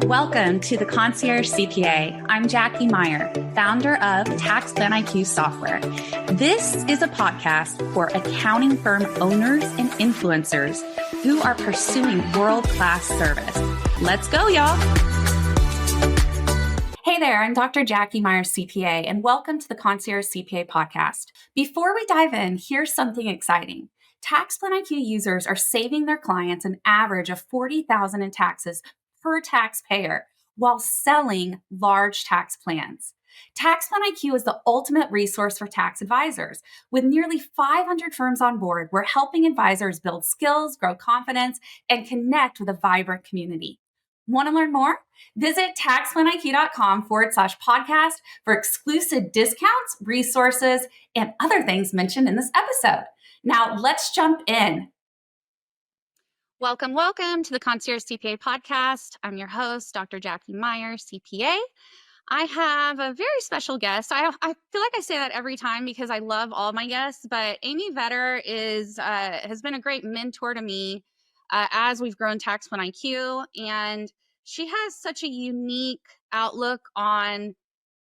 Welcome to the Concierge CPA. I'm Jackie Meyer, founder of TaxPlanIQ software. This is a podcast for accounting firm owners and influencers who are pursuing world-class service. Let's go, y'all. Hey there, I'm Dr. Jackie Meyer, CPA, and welcome to the Concierge CPA podcast. Before we dive in, here's something exciting. TaxPlanIQ users are saving their clients an average of $40,000 in taxes per taxpayer while selling large tax plans. TaxPlanIQ is the ultimate resource for tax advisors. With nearly 500 firms on board, we're helping advisors build skills, grow confidence, and connect with a vibrant community. Want to learn more? Visit taxplaniq.com/podcast for exclusive discounts, resources, and other things mentioned in this episode. Now, let's jump in. Welcome to the Concierge CPA podcast. I'm your host, Dr. Jackie Meyer, CPA. I have a very special guest. I feel like I say that every time because I love all my guests, but Amy Vetter has been a great mentor to me as we've grown TaxPlanIQ, and she has such a unique outlook on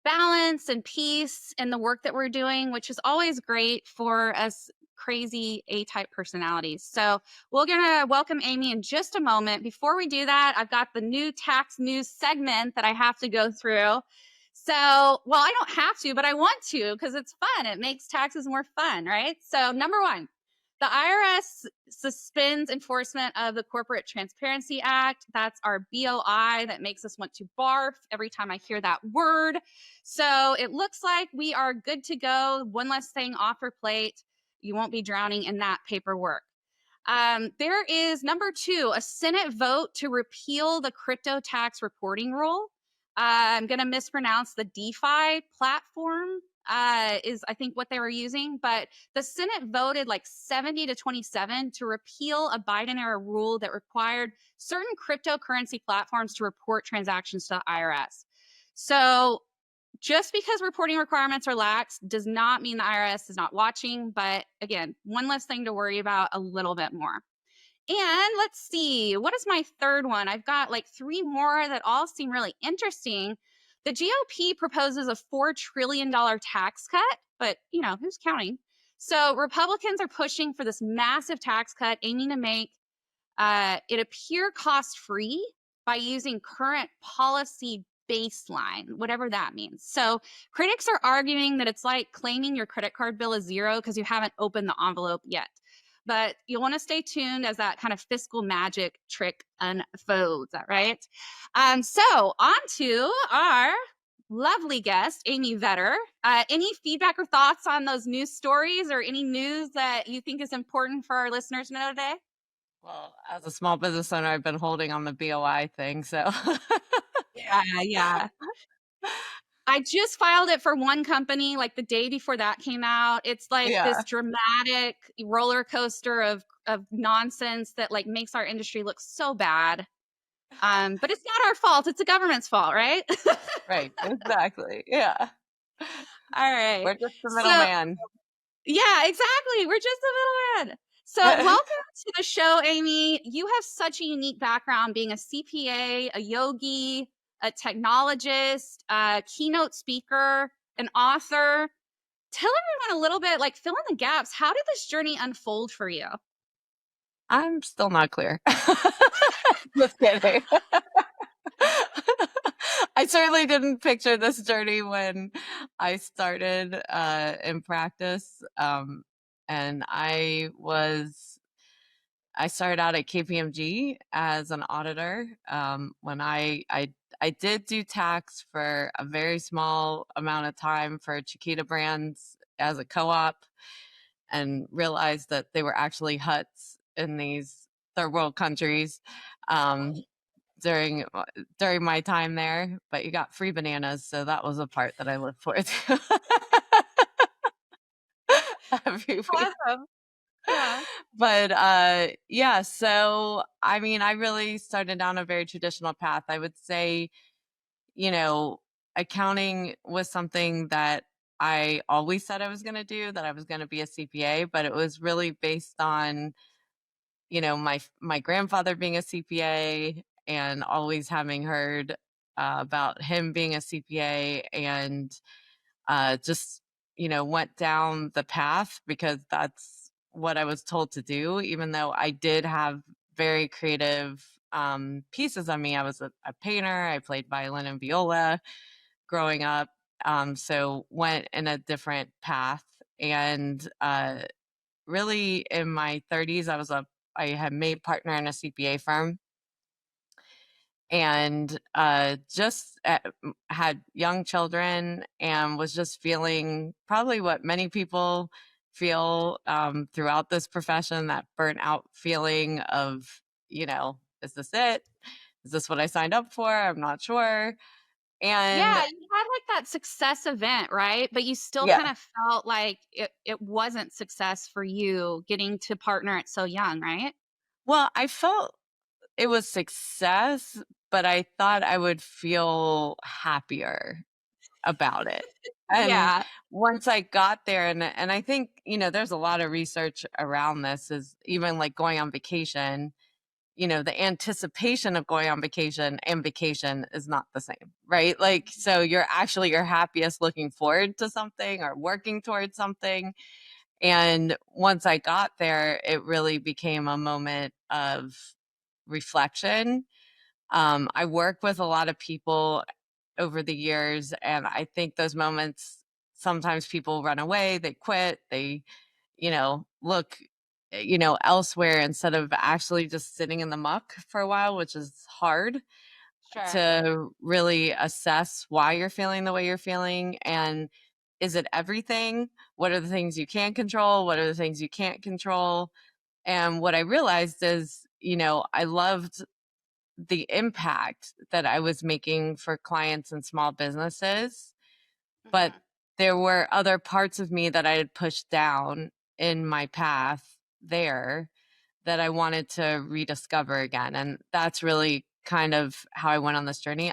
balance and peace in the work that we're doing, which is always great for us crazy A-type personalities. So we're going to welcome Amy in just a moment. Before we do that, I've got the new tax news segment that I have to go through. So, well, I don't have to, but I want to because it's fun. It makes taxes more fun, right? So number one, the IRS suspends enforcement of the Corporate Transparency Act. That's our BOI that makes us want to barf every time I hear that word. So it looks like we are good to go. One less thing off our plate. You won't be drowning in that paperwork. There is number two, a Senate vote to repeal the crypto tax reporting rule. I'm going to mispronounce the DeFi platform is I think what they were using, but the Senate voted like 70-27 to repeal a Biden-era rule that required certain cryptocurrency platforms to report transactions to the IRS. So just because reporting requirements are lax does not mean the IRS is not watching, but again, one less thing to worry about a little bit more. And let's see, what is my third one? I've got like three more that all seem really interesting. The GOP proposes a $4 trillion tax cut, but you know, who's counting? So Republicans are pushing for this massive tax cut, aiming to make it appear cost-free by using current policy baseline, whatever that means. So critics are arguing that it's like claiming your credit card bill is zero because you haven't opened the envelope yet. But you'll want to stay tuned as that kind of fiscal magic trick unfolds, right? So on to our lovely guest, Amy Vetter. Any feedback or thoughts on those news stories or any news that you think is important for our listeners to know today? Well, as a small business owner, I've been holding on the BOI thing, so. Yeah. I just filed it for one company like the day before that came out. It's like this dramatic roller coaster of nonsense that like makes our industry look so bad. But it's not our fault. It's the government's fault, right? Right, exactly. Yeah. All right. We're just the middleman. Yeah, exactly. We're just the middleman. So welcome to the show, Amy. You have such a unique background being a CPA, a yogi, a technologist, a keynote speaker, an author. Tell everyone a little bit, like fill in the gaps. How did this journey unfold for you? I'm still not clear. Just kidding. I certainly didn't picture this journey when I started in practice. And I started out at KPMG as an auditor. When I did do tax for a very small amount of time for Chiquita Brands as a co-op, and realized that they were actually huts in these third world countries during my time there. But you got free bananas, so that was a part that I looked forward to every week. Awesome. Yeah. But yeah, so I mean, I really started down a very traditional path. I would say, you know, accounting was something that I always said I was going to do, that I was going to be a CPA, but it was really based on, you know, my grandfather being a CPA and always having heard about him being a CPA, and just, went down the path because that's what I was told to do, even though I did have very creative pieces of me. I was a painter, I played violin and viola growing up. So went in a different path. And really in my 30s, I had made partner in a CPA firm, and had young children, and was just feeling probably what many people feel throughout this profession, that burnt out feeling of, is this it? Is this what I signed up for? I'm not sure. Yeah, And you had like that success event, right? But you still yeah, kind of felt like it wasn't success for you getting to partner at so young, right? well, I felt it was success, but I thought I would feel happier about it. And Yeah, once I got there, and I think, there's a lot of research around this, is even like going on vacation, the anticipation of going on vacation and vacation is not the same, right? Like, so you're happiest looking forward to something or working towards something. And once I got there, it really became a moment of reflection. I work with a lot of people over the years, and I think those moments, sometimes people run away, they quit, they, look, elsewhere instead of actually just sitting in the muck for a while, which is hard sure. to really assess why you're feeling the way you're feeling. And is it everything? What are the things you can control? What are the things you can't control? And what I realized is, I loved the impact that I was making for clients and small businesses, but Mhm. there were other parts of me that I had pushed down in my path there that I wanted to rediscover again. And that's really kind of how I went on this journey.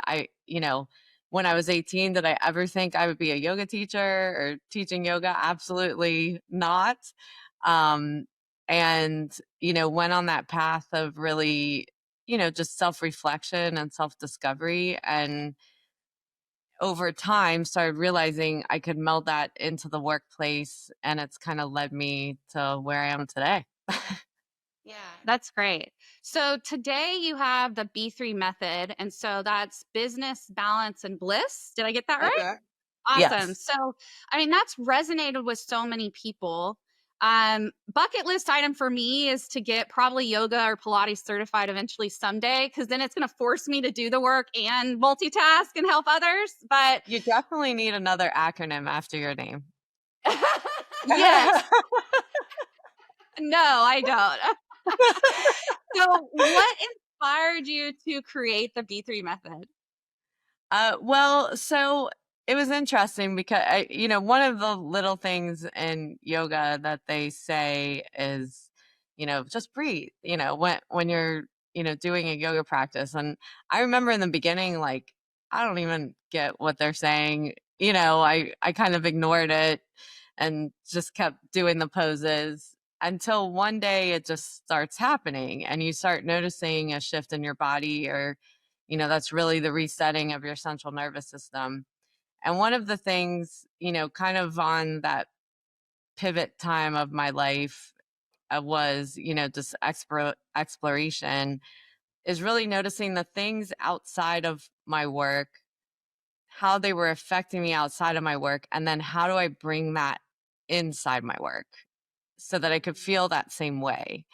When I was 18, did I ever think I would be a yoga teacher or teaching yoga? Absolutely not. Um, and, went on that path of really, just self reflection and self discovery. And over time, started realizing I could meld that into the workplace. And it's kind of led me to where I am today. Yeah, that's great. So today you have the B3 method. And so that's business, balance, and bliss. Did I get that right? Okay. Awesome. Yes. So, I mean, that's resonated with so many people. Bucket list item for me is to get probably yoga or Pilates certified eventually someday, because then it's going to force me to do the work and multitask and help others. But You definitely need another acronym after your name. yes, no, I don't. So, what inspired you to create the B3 method? Well, so it was interesting because one of the little things in yoga that they say is, just breathe, when you're, doing a yoga practice. And I remember in the beginning, like, I don't even get what they're saying. I kind of ignored it and just kept doing the poses until one day it just starts happening and you start noticing a shift in your body, or that's really the resetting of your central nervous system. And one of the things, kind of on that pivot time of my life, was, just exploration, is really noticing the things outside of my work, how they were affecting me outside of my work, and then how do I bring that inside my work so that I could feel that same way.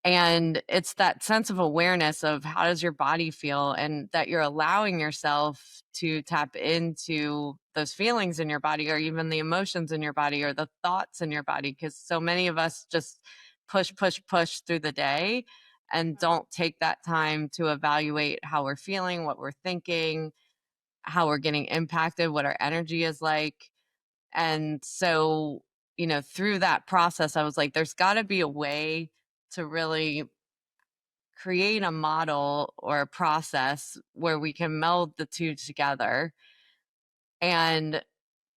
And it's that sense of awareness of how does your body feel, and that you're allowing yourself to tap into those feelings in your body, or even the emotions in your body, or the thoughts in your body. Because so many of us just push, push, push through the day and don't take that time to evaluate how we're feeling, what we're thinking, how we're getting impacted, what our energy is like. And so, through that process, I was like, there's got to be a way to really create a model or a process where we can meld the two together and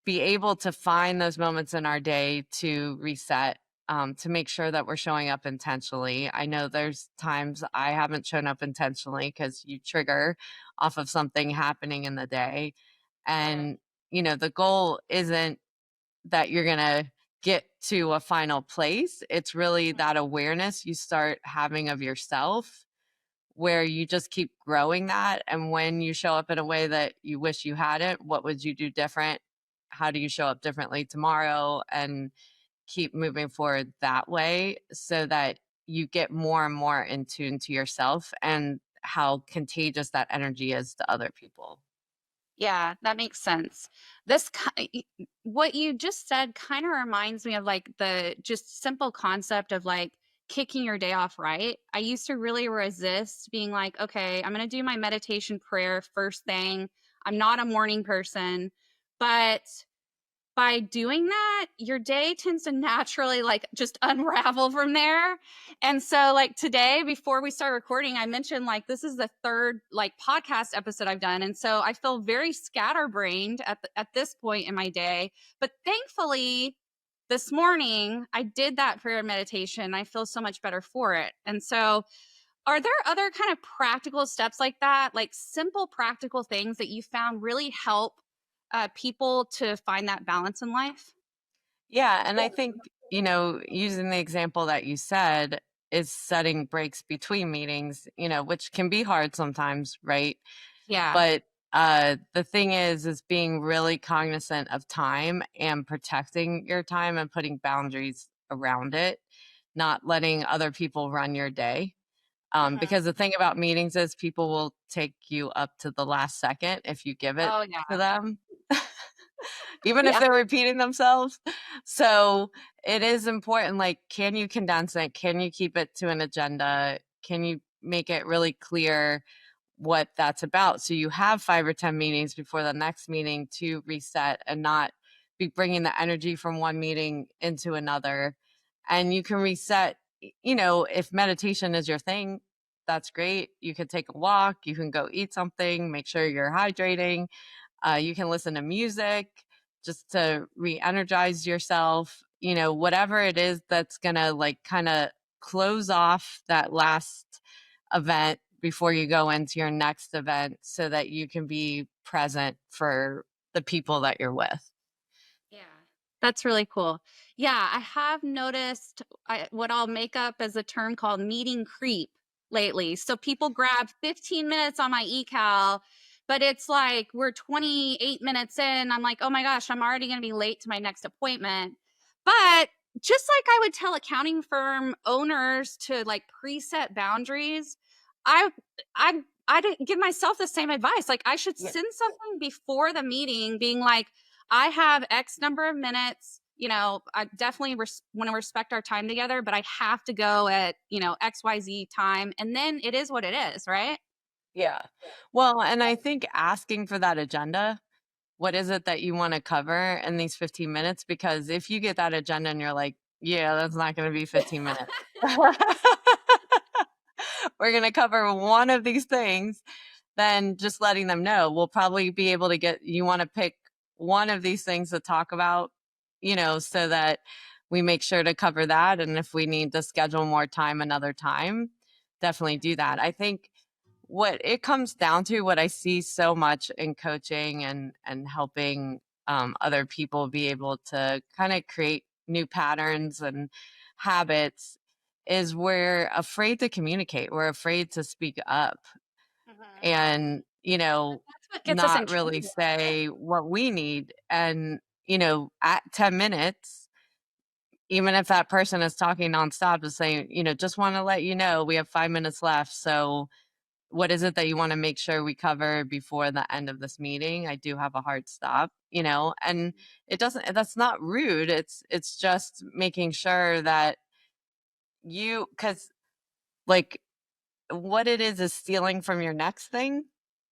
be able to find those moments in our day to reset to make sure that we're showing up intentionally. I know there's times I haven't shown up intentionally because you trigger off of something happening in the day. Right. And, the goal isn't that you're going to get to a final place. It's really Mhm. that awareness you start having of yourself where you just keep growing that. And when you show up in a way that you wish you hadn't, what would you do different? How do you show up differently tomorrow? And keep moving forward that way so that you get more and more in tune to yourself and how contagious that energy is to other people. Yeah, that makes sense. What you just said kind of reminds me of like the just simple concept of like kicking your day off right. I used to really resist being like, okay, I'm going to do my meditation prayer first thing. I'm not a morning person, but by doing that, your day tends to naturally like just unravel from there. And so like today before we start recording, I mentioned like this is the third like podcast episode I've done. And so I feel very scatterbrained at this point in my day. But thankfully, this morning I did that prayer meditation. I feel so much better for it. And so are there other kind of practical steps like that, like simple practical things that you found really help people to find that balance in life? Yeah. And I think, using the example that you said is setting breaks between meetings, which can be hard sometimes, right? Yeah. But the thing is being really cognizant of time and protecting your time and putting boundaries around it, not letting other people run your day. Mhm. Because the thing about meetings is people will take you up to the last second if you give it Oh, yeah. to them, even if Yeah. they're repeating themselves. So it is important. Like, can you condense it? Can you keep it to an agenda? Can you make it really clear what that's about? So you have 5 or 10 meetings before the next meeting to reset and not be bringing the energy from one meeting into another. And you can reset, if meditation is your thing, that's great. You can take a walk, you can go eat something, make sure you're hydrating. You can listen to music just to re-energize yourself, whatever it is that's gonna like kind of close off that last event before you go into your next event so that you can be present for the people that you're with. Yeah. That's really cool. Yeah, I have noticed what I'll make up as a term called meeting creep lately. So people grab 15 minutes on my ecal, but it's like we're 28 minutes in. I'm like, oh my gosh, I'm already going to be late to my next appointment. But just like I would tell accounting firm owners to like preset boundaries, I I I didn't give myself the same advice. Like I should Yeah. send something before the meeting being like, I have X number of minutes. I definitely want to respect our time together, but I have to go at, XYZ time. And then it is what it is, right? Yeah. Well, and I think asking for that agenda, what is it that you want to cover in these 15 minutes? Because if you get that agenda and you're like, yeah, that's not going to be 15 minutes. We're going to cover one of these things, then just letting them know we'll probably be able to get you want to pick one of these things to talk about, so that we make sure to cover that. And if we need to schedule more time another time, definitely do that. I think what it comes down to, what I see so much in coaching and helping other people be able to kind of create new patterns and habits is we're afraid to communicate. We're afraid to speak up Mhm. and, That's what gets us in not really trouble. say what we need. And, at 10 minutes, even if that person is talking nonstop, is saying, just want to let you know we have 5 minutes left. So what is it that you want to make sure we cover before the end of this meeting? I do have a hard stop, and that's not rude. It's just making sure that because like what it is stealing from your next thing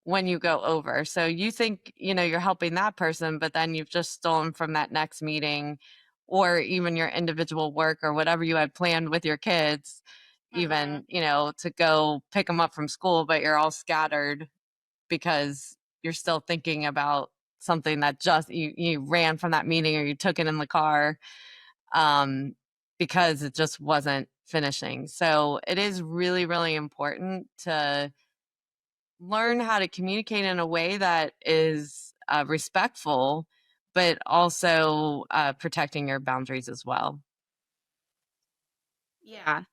when you go over. So you think, you're helping that person, but then you've just stolen from that next meeting or even your individual work or whatever you had planned with your kids, Mhm. even, to go pick them up from school, but you're all scattered because you're still thinking about something that just you ran from that meeting or you took it in the car. because it just wasn't finishing. So it is really, really important to learn how to communicate in a way that is respectful, but also protecting your boundaries as well. Yeah.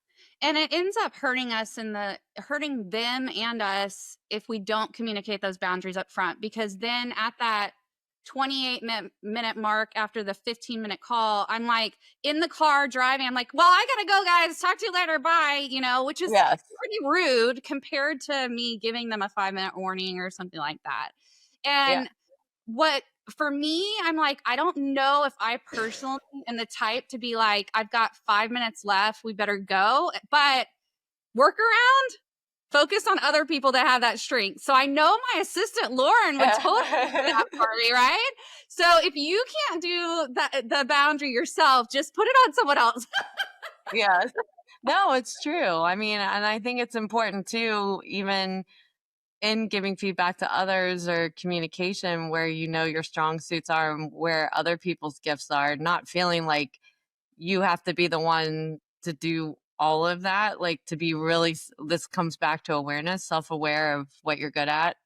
And it ends up hurting us in the hurting them and us if we don't communicate those boundaries up front, because then at that 28-minute mark after the 15-minute call, I'm like in the car driving. I'm like, well, I gotta go, guys. Talk to you later. Bye. Which is Yes. pretty rude compared to me giving them a 5-minute warning or something like that. Yeah. And what for me, I'm like, I don't know if I personally am the type to be like, I've got 5 minutes left, we better go. But workaround, focus on other people that have that strength. So I know my assistant Lauren would totally do that for me, right? So if you can't do the boundary yourself, just put it on someone else. Yes. No, it's true. I mean, and I think it's important too, even in giving feedback to others or communication, where you know your strong suits are and where other people's gifts are, not feeling like you have to be the one to do all of that. Like, to be really, this comes back to awareness, self-aware of what you're good at,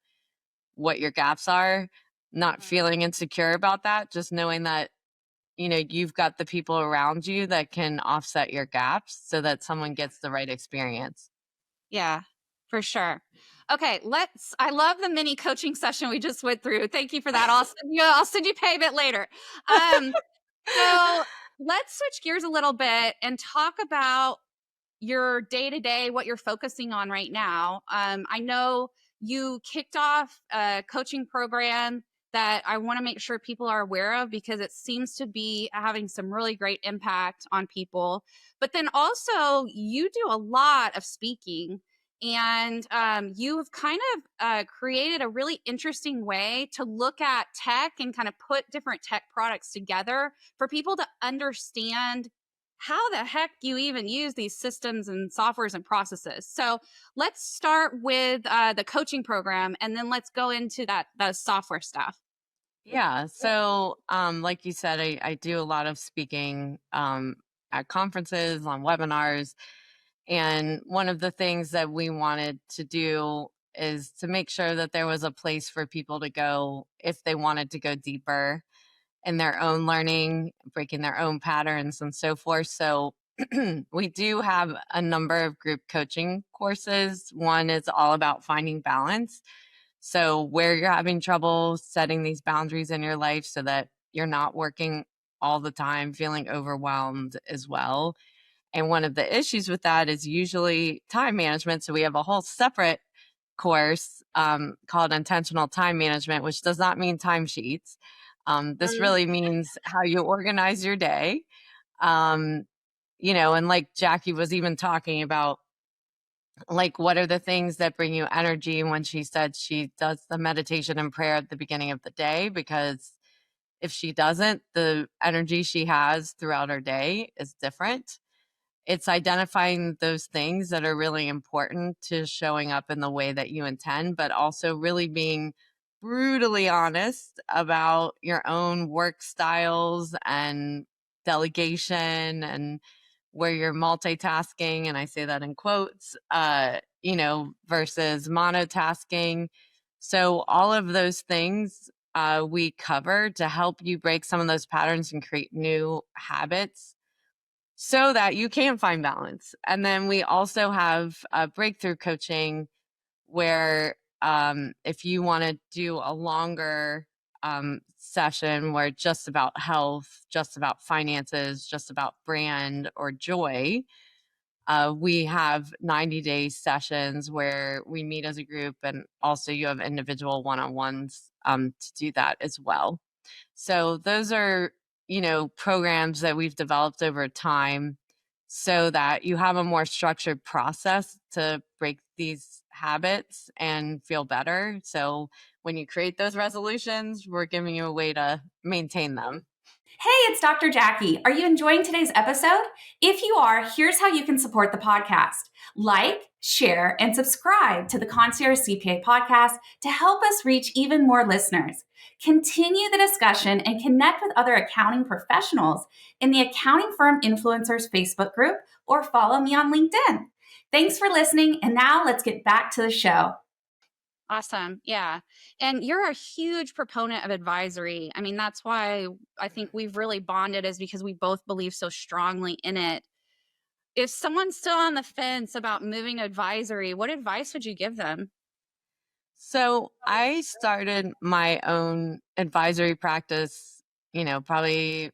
what your gaps are, not feeling insecure about that, just knowing that, you've got the people around you that can offset your gaps so that someone gets the right experience. Yeah, for sure. Okay, I love the mini coaching session we just went through. Thank you for that. I'll send you payment later. Um, So let's switch gears a little bit and talk about your day to day, what you're focusing on right now. I know you kicked off a coaching program that I want to make sure people are aware of because it seems to be having some really great impact on people. But then also, you do a lot of speaking. And you've kind of created a really interesting way to look at tech and kind of put different tech products together for people to understand how the heck you even use these systems and softwares and processes. So let's start with the coaching program, and then let's go into the software stuff. Yeah. So, like you said, I do a lot of speaking at conferences, on webinars. And one of the things that we wanted to do is to make sure that there was a place for people to go if they wanted to go deeper in their own learning, breaking their own patterns, and so forth. So, we do have a number of group coaching courses. One is all about finding balance. So, where you're having trouble setting these boundaries in your life so that you're not working all the time, feeling overwhelmed as well. And one of the issues with that is usually time management. So, we have a whole separate course called Intentional Time Management, which does not mean timesheets. This Mm. really means how you organize your day. Um, and like Jackie was even talking about, like, what are the things that bring you energy, when she said she does the meditation and prayer at the beginning of the day, because if she doesn't, the energy she has throughout her day is different. It's identifying those things that are really important to showing up in the way that you intend, but also really being brutally honest about your own work styles and delegation, and where you're multitasking, and I say that in quotes, versus monotasking. So all of those things we cover to help you break some of those patterns and create new habits so that you can find balance. And then we also have breakthrough coaching, where if you want to do a longer session where it's just about health, just about finances, just about brand or joy, we have 90-day sessions where we meet as a group, and also you have individual one-on-ones to do that as well. So those are, programs that we've developed over time so that you have a more structured process to break these habits and feel better. So when you create those resolutions, we're giving you a way to maintain them. Hey, it's Dr. Jackie. Are you enjoying today's episode? If you are, here's how you can support the podcast. Like, share, and subscribe to the Concierge CPA podcast to help us reach even more listeners. Continue the discussion and connect with other accounting professionals in the Accounting Firm Influencers Facebook group or follow me on LinkedIn. Thanks for listening, and now let's get back to the show. Awesome. Yeah. And you're a huge proponent of advisory. I mean, that's why I think we've really bonded, is because we both believe so strongly in it. If someone's still on the fence about moving to advisory, what advice would you give them? So I started my own advisory practice, probably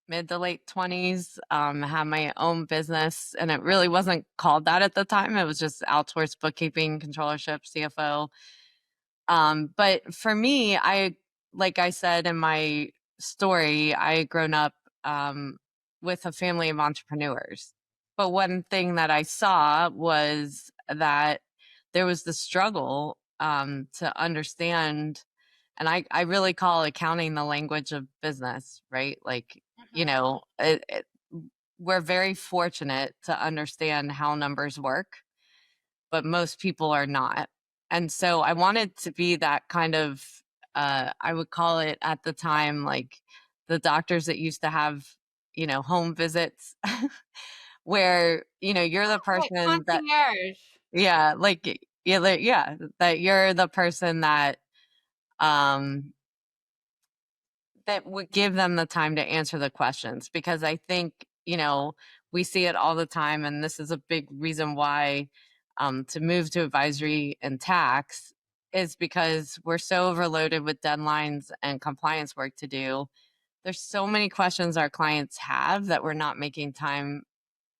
mid to late 20s, had my own business, and it really wasn't called that at the time. It was just outsourced bookkeeping, controllership, CFO. But for me, like I said in my story, I had grown up with a family of entrepreneurs. But one thing that I saw was that there was the struggle to understand, and I really call accounting the language of business, right? Like, Mhm. we're very fortunate to understand how numbers work, but most people are not. And so I wanted to be that kind of, I would call it at the time, like the doctors that used to have, home visits where, you're the Right, person that, concierge. yeah, yeah, that you're the person um, that would give them the time to answer the questions. Because I think, we see it all the time. And this is a big reason why to move to advisory and tax is because we're so overloaded with deadlines and compliance work to do. There's so many questions our clients have that we're not making time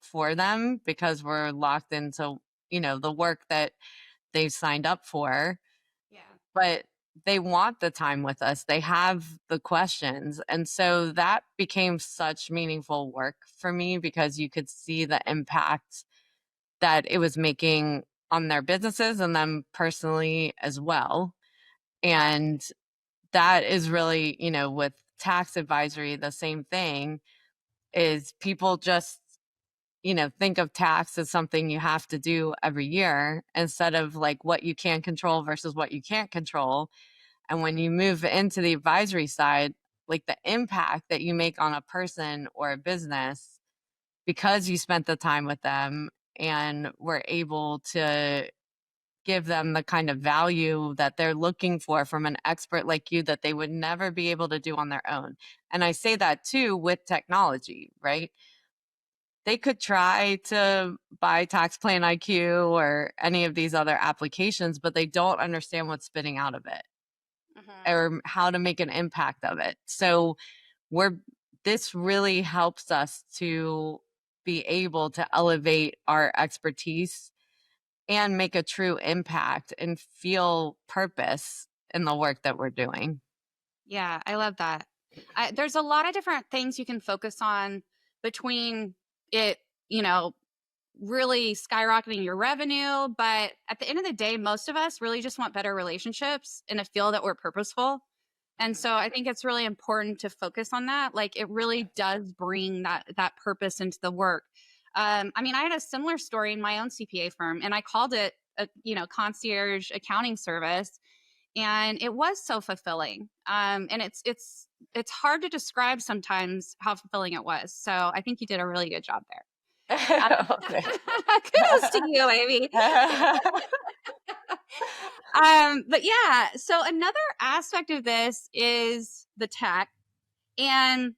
for them because we're locked into, the work that they've signed up for. Yeah. But they want the time with us. They have the questions. And so that became such meaningful work for me because you could see the impact that it was making on their businesses and them personally as well. And that is really, with tax advisory, the same thing is people just, think of tax as something you have to do every year instead of like what you can control versus what you can't control. And when you move into the advisory side, like the impact that you make on a person or a business because you spent the time with them and were able to give them the kind of value that they're looking for from an expert like you that they would never be able to do on their own. And I say that too with technology, right? They could try to buy TaxPlanIQ or any of these other applications, but they don't understand what's spitting out of it Mhm. or how to make an impact of it. So we're this really helps us to be able to elevate our expertise and make a true impact and feel purpose in the work that we're doing. Yeah, I love that. There's a lot of different things you can focus on between it, you know, really skyrocketing your revenue. But at the end of the day, most of us really just want better relationships in a field that we're purposeful. And so I think it's really important to focus on that. Like it really does bring that purpose into the work. I mean, I had a similar story in my own CPA firm, and I called it a concierge accounting service, and it was so fulfilling. And it's hard to describe sometimes how fulfilling it was. So I think you did a really good job there. Okay. Kudos to you, Amy. But yeah, so another aspect of this is the tech. And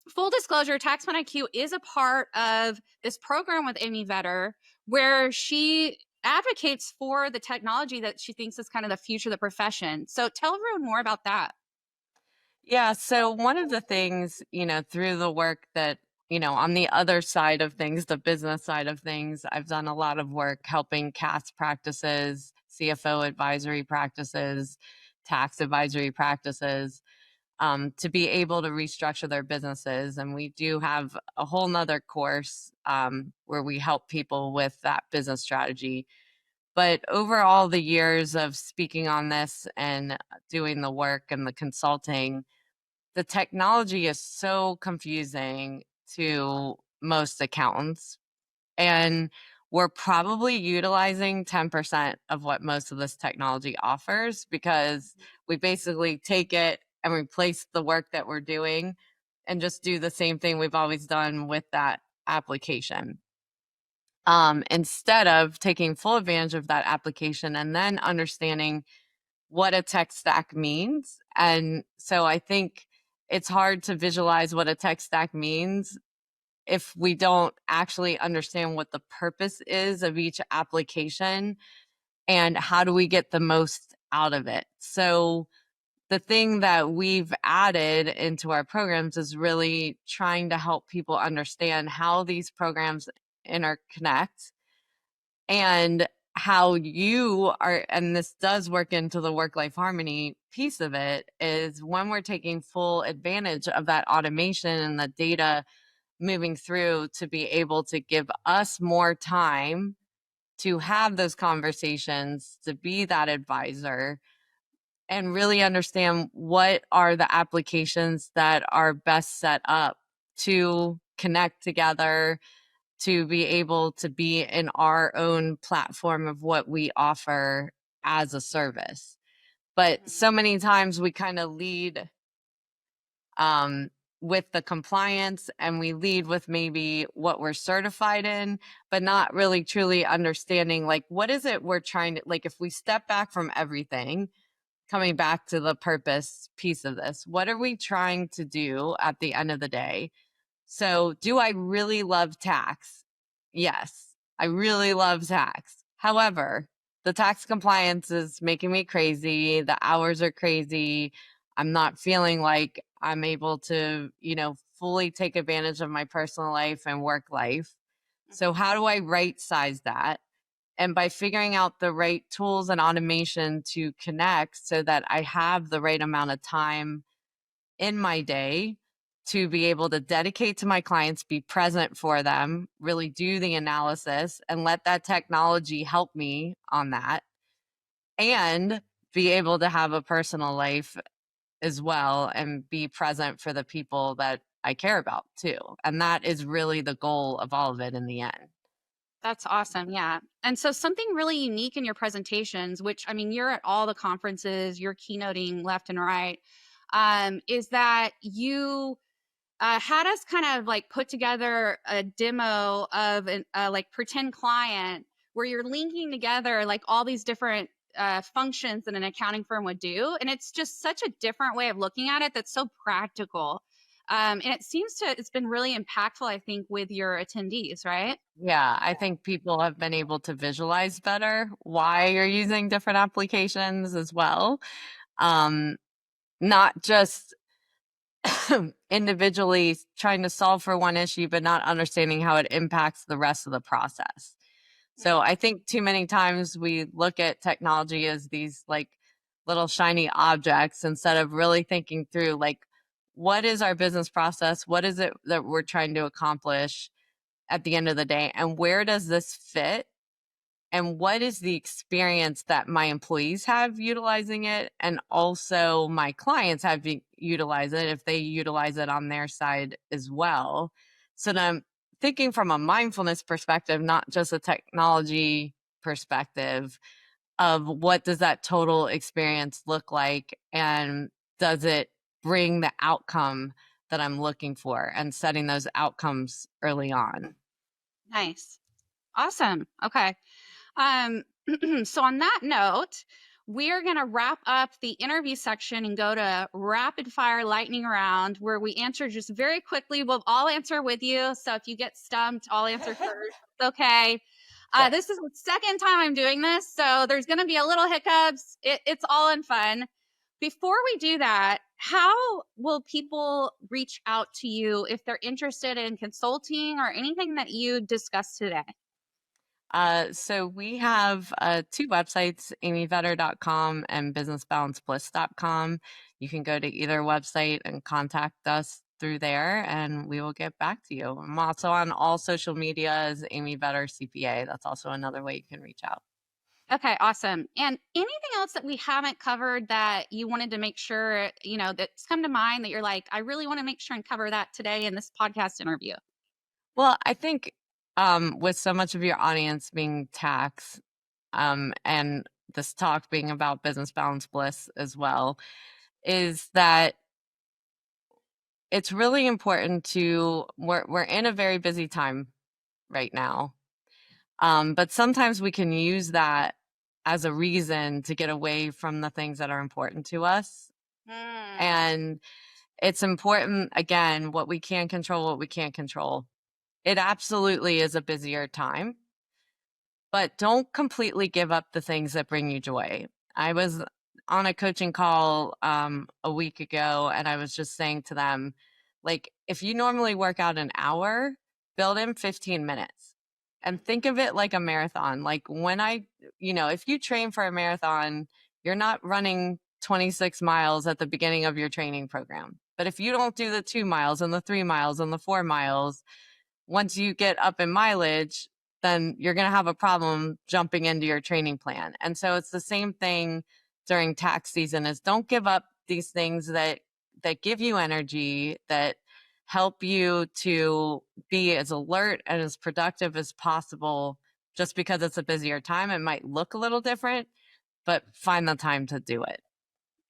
full disclosure, TaxPlanIQ is a part of this program with Amy Vetter, where she advocates for the technology that she thinks is kind of the future of the profession. So tell everyone more about that. Yeah, so one of the things, through the work that, on the other side of things, the business side of things, I've done a lot of work helping CAS practices, CFO advisory practices, tax advisory practices, to be able to restructure their businesses. And we do have a whole nother course where we help people with that business strategy. But over all the years of speaking on this and doing the work and the consulting, the technology is so confusing to most accountants, and we're probably utilizing 10% of what most of this technology offers, because we basically take it and replace the work that we're doing and just do the same thing we've always done with that application. Instead of taking full advantage of that application and then understanding what a tech stack means. And so I think it's hard to visualize what a tech stack means if we don't actually understand what the purpose is of each application and how do we get the most out of it. So the thing that we've added into our programs is really trying to help people understand how these programs interconnect and how you are, and this does work into the work-life harmony piece of it, is when we're taking full advantage of that automation and the data moving through to be able to give us more time to have those conversations, to be that advisor, and really understand what are the applications that are best set up to connect together, to be able to be in our own platform of what we offer as a service. But so many times we kind of lead with the compliance, and we lead with maybe what we're certified in, but not really truly understanding, like, what is it we're trying to, like, if we step back from everything, coming back to the purpose piece of this, what are we trying to do at the end of the day? So, do I really love tax? Yes, I really love tax. However, the tax compliance is making me crazy. The hours are crazy. I'm not feeling like I'm able to, fully take advantage of my personal life and work life. So, how do I right size that? And by figuring out the right tools and automation to connect so that I have the right amount of time in my day to be able to dedicate to my clients, be present for them, really do the analysis, and let that technology help me on that, and be able to have a personal life as well and be present for the people that I care about too. And that is really the goal of all of it in the end. That's awesome. Yeah. And so something really unique in your presentations, which I mean, you're at all the conferences, you're keynoting left and right, is that you had us kind of like put together a demo of an like pretend client where you're linking together like all these different functions that an accounting firm would do. And it's just such a different way of looking at it that's so practical. And it's been really impactful, I think, with your attendees, right? Yeah, I think people have been able to visualize better why you're using different applications as well. Not just individually trying to solve for one issue, but not understanding how it impacts the rest of the process. So I think too many times we look at technology as these like little shiny objects instead of really thinking through, like, what is our business process? What is it that we're trying to accomplish at the end of the day? And where does this fit? And what is the experience that my employees have utilizing it, and also my clients have utilize it if they utilize it on their side as well? So then I'm thinking from a mindfulness perspective, not just a technology perspective, of what does that total experience look like, and does it bring the outcome that I'm looking for, and setting those outcomes early on. Nice. Awesome. Okay. Um, so on that note, we're going to wrap up the interview section and go to rapid fire lightning round where we answer just very quickly. We'll all answer with you. So if you get stumped, I'll answer first. Okay. This is the second time I'm doing this, so there's going to be a little hiccups. It's all in fun. Before we do that, how will people reach out to you if they're interested in consulting or anything that you discussed today? So we have two websites, amyvetter.com and businessbalancebliss.com. You can go to either website and contact us through there, and we will get back to you. I'm also on all social media as Amy Vetter CPA. That's also another way you can reach out. Okay, awesome. And anything else that we haven't covered that you wanted to make sure, that's come to mind that you're like, I really want to make sure and cover that today in this podcast interview? Well, I think with so much of your audience being tax, and this talk being about business balance bliss as well, is that it's really important we're in a very busy time right now. But sometimes we can use that as a reason to get away from the things that are important to us. Mm. And it's important, again, what we can control, what we can't control. It absolutely is a busier time, but don't completely give up the things that bring you joy. I was on a coaching call a week ago, and I was just saying to them, like, if you normally work out an hour, build in 15 minutes and think of it like a marathon. Like if you train for a marathon, you're not running 26 miles at the beginning of your training program. But if you don't do the 2 miles and the 3 miles and the 4 miles, once you get up in mileage, then you're going to have a problem jumping into your training plan. And so it's the same thing during tax season, is don't give up these things that give you energy, that help you to be as alert and as productive as possible. Just because it's a busier time, it might look a little different, but find the time to do it.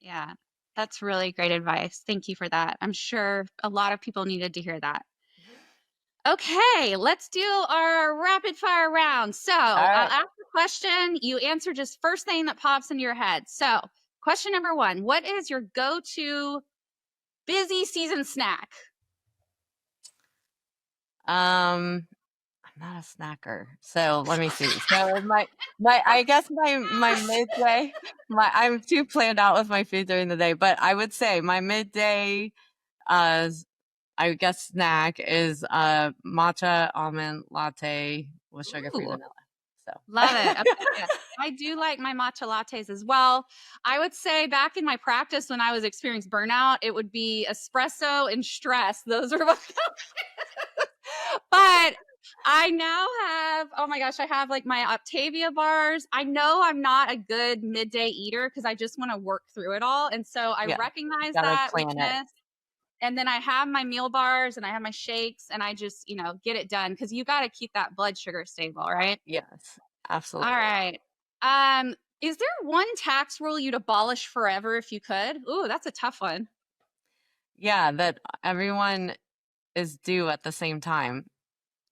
Yeah, that's really great advice. Thank you for that. I'm sure a lot of people needed to hear that. Okay, let's do our rapid fire round. So All I'll right. ask a question. You answer just first thing that pops into your head. So, question number 1: what is your go-to busy season snack? I'm not a snacker, so let me see. So my I guess my midday, I'm too planned out with my food during the day, but I would say my midday, I guess snack is a matcha almond latte with sugar-free Ooh, vanilla. So love it. Okay, yes. I do like my matcha lattes as well. I would say back in my practice when I was experiencing burnout, it would be espresso and stress. Those are my but I now have, oh my gosh, I have like my Octavia bars. I know I'm not a good midday eater because I just want to work through it all. And so I yeah, recognize gotta that plan it. weakness. And then I have my meal bars and I have my shakes and I just, get it done because you got to keep that blood sugar stable, right? Yes, All absolutely. right. Is there one tax rule you'd abolish forever if you could? Ooh, that's a tough one. Yeah, that everyone is due at the same time.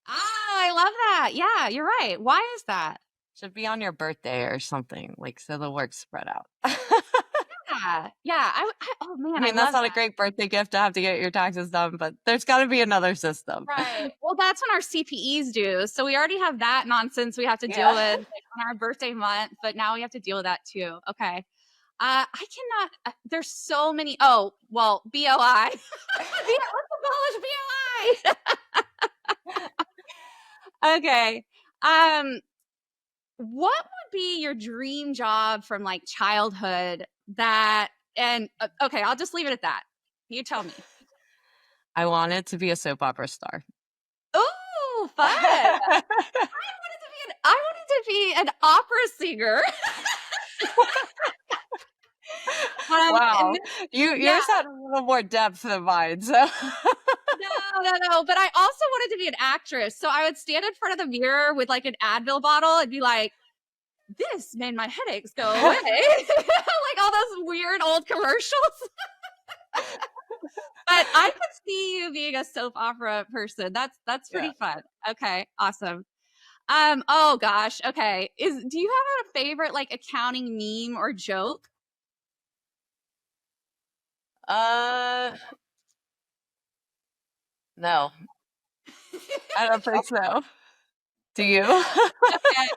I love that. Yeah, you're right. Why is that? Should be on your birthday or something, like, so the work's spread out. Yeah. Yeah. Oh I man, I mean, that's love not a that. great birthday gift to have to get your taxes done, but there's got to be another system. Right. Well, that's when our CPEs do. So we already have that nonsense we have to deal Yeah. with like, on our birthday month, but now we have to deal with that too. Okay. I cannot. There's so many. Oh, well, BOI. Let's abolish BOI. Okay. Um, what would be your dream job from like childhood that? And okay, I'll just leave it at that. You tell me. I wanted to be a soap opera star. Ooh, fun. I wanted to be an opera singer. And Wow. then, yeah, Yours had a little more depth than mine, so no. But I also wanted to be an actress. So I would stand in front of the mirror with like an Advil bottle and be like, this made my headaches go away. Like all those weird old commercials. But I could see you being a soap opera person. That's yeah. pretty fun. Okay, awesome. Oh gosh. Okay. Do you have a favorite like accounting meme or joke? Uh, no, I don't think so. Do you? Okay.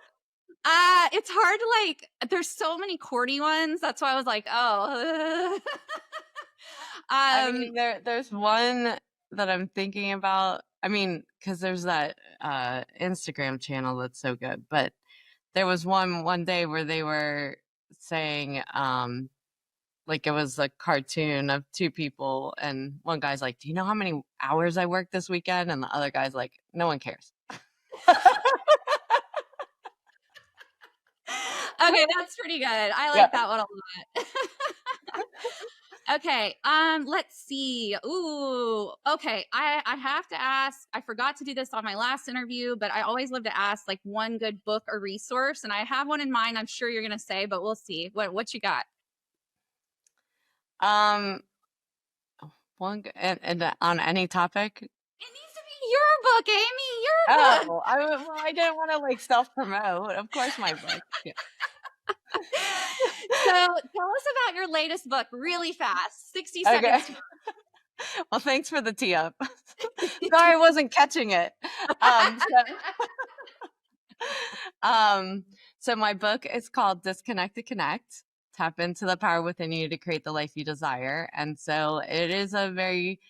It's hard to like there's so many corny ones. That's why I was like, oh. I um mean, there's one that I'm thinking about. I mean, because there's that Instagram channel that's so good, but there was one day where they were saying, like, it was a cartoon of two people, and one guy's like, "Do you know how many hours I worked this weekend?" And the other guy's like, "No one cares." Okay, that's pretty good. I Yeah. like that one a lot. Okay, let's see. Ooh, okay. I have to ask. I forgot to do this on my last interview, but I always love to ask like one good book or resource, and I have one in mind. I'm sure you're gonna say, but we'll see. What you got? And on any topic. It needs to be your book, Amy. Your book. Oh, I didn't want to like self-promote. Of course, my book. Yeah. So tell us about your latest book really fast. 60 seconds. Okay. Well, thanks for the tee up. Sorry, I wasn't catching it. So my book is called Disconnect to Connect. Tap into the power within you to create the life you desire. And so it is a very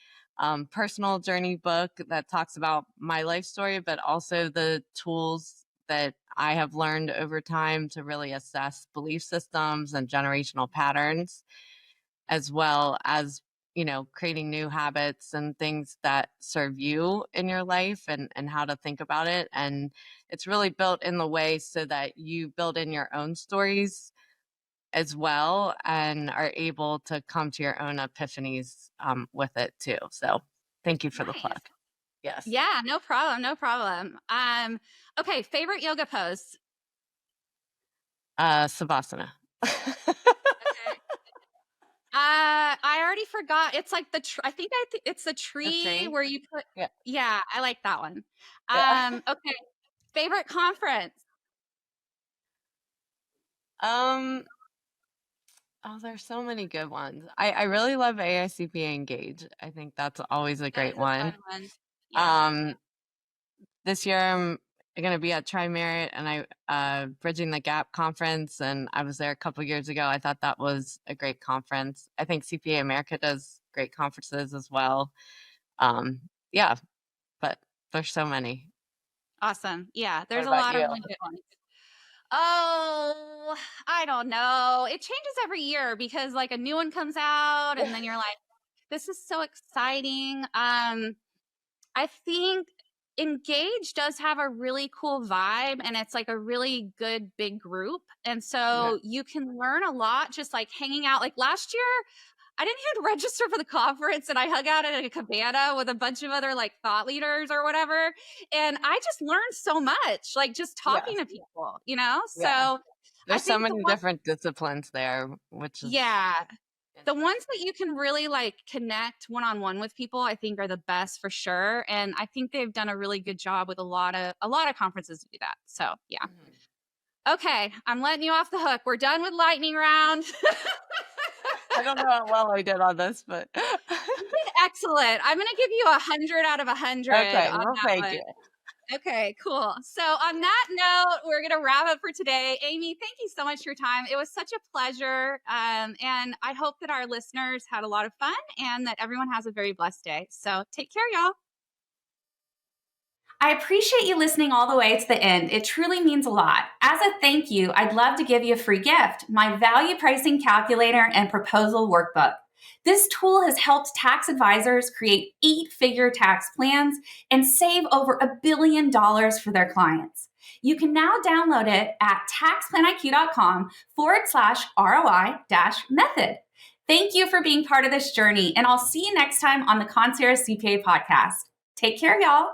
personal journey book that talks about my life story, but also the tools that I have learned over time to really assess belief systems and generational patterns, as well as, creating new habits and things that serve you in your life and how to think about it. And it's really built in the way so that you build in your own stories as well and are able to come to your own epiphanies with it too. So thank you for the plug. Yes. Yeah, no problem. No problem. Okay. Favorite yoga pose? Savasana. Okay. I already forgot. It's like I think it's the tree where you put. Yeah, I like that one. Okay. Favorite conference? Oh, there's so many good ones. I really love AICPA Engage. I think that's always a great one. Fun one. Yeah. This year I'm going to be at Tri-Merit and Bridging the Gap conference, and I was there a couple years ago. I thought that was a great conference. I think CPA America does great conferences as well. Yeah, but there's so many. Awesome. Yeah, there's a lot of really good ones. Oh, I don't know. It changes every year because like a new one comes out and then you're like, this is so exciting. I think Engage does have a really cool vibe and it's like a really good big group. And so you can learn a lot just like hanging out. Like last year, I didn't even register for the conference and I hung out at a cabana with a bunch of other like thought leaders or whatever. And I just learned so much, like just talking to people, So there's so many different disciplines there, which is the ones that you can really like connect one-on-one with people, I think are the best for sure. And I think they've done a really good job with a lot of conferences to do that. So yeah. Mm-hmm. Okay. I'm letting you off the hook. We're done with lightning round. I don't know how well I did on this, but you did excellent. I'm going to give you 100 out of 100. Okay, well, thank you. Okay, cool. So on that note, we're going to wrap up for today. Amy, thank you so much for your time. It was such a pleasure. And I hope that our listeners had a lot of fun and that everyone has a very blessed day. So take care, y'all. I appreciate you listening all the way to the end. It truly means a lot. As a thank you, I'd love to give you a free gift, my value pricing calculator and proposal workbook. This tool has helped tax advisors create 8-figure tax plans and save over $1 billion for their clients. You can now download it at TaxPlanIQ.com/ROI-method. Thank you for being part of this journey, and I'll see you next time on the Concierge CPA podcast. Take care, y'all.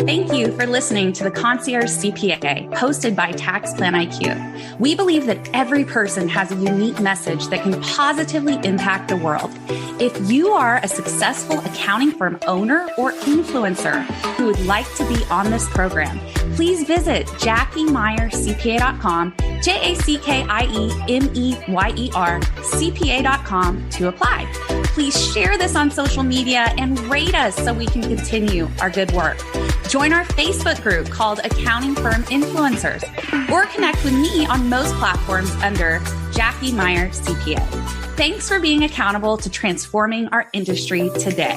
Thank you for listening to the Concierge CPA, hosted by TaxPlanIQ. We believe that every person has a unique message that can positively impact the world. If you are a successful accounting firm owner or influencer who would like to be on this program, please visit JackieMeyerCPA.com, JackieMeyerCPA.com to apply. Please share this on social media and rate us so we can continue our good work. Join our Facebook group called Accounting Firm Influencers, or connect with me on most platforms under Jackie Meyer CPA. Thanks for being accountable to transforming our industry today.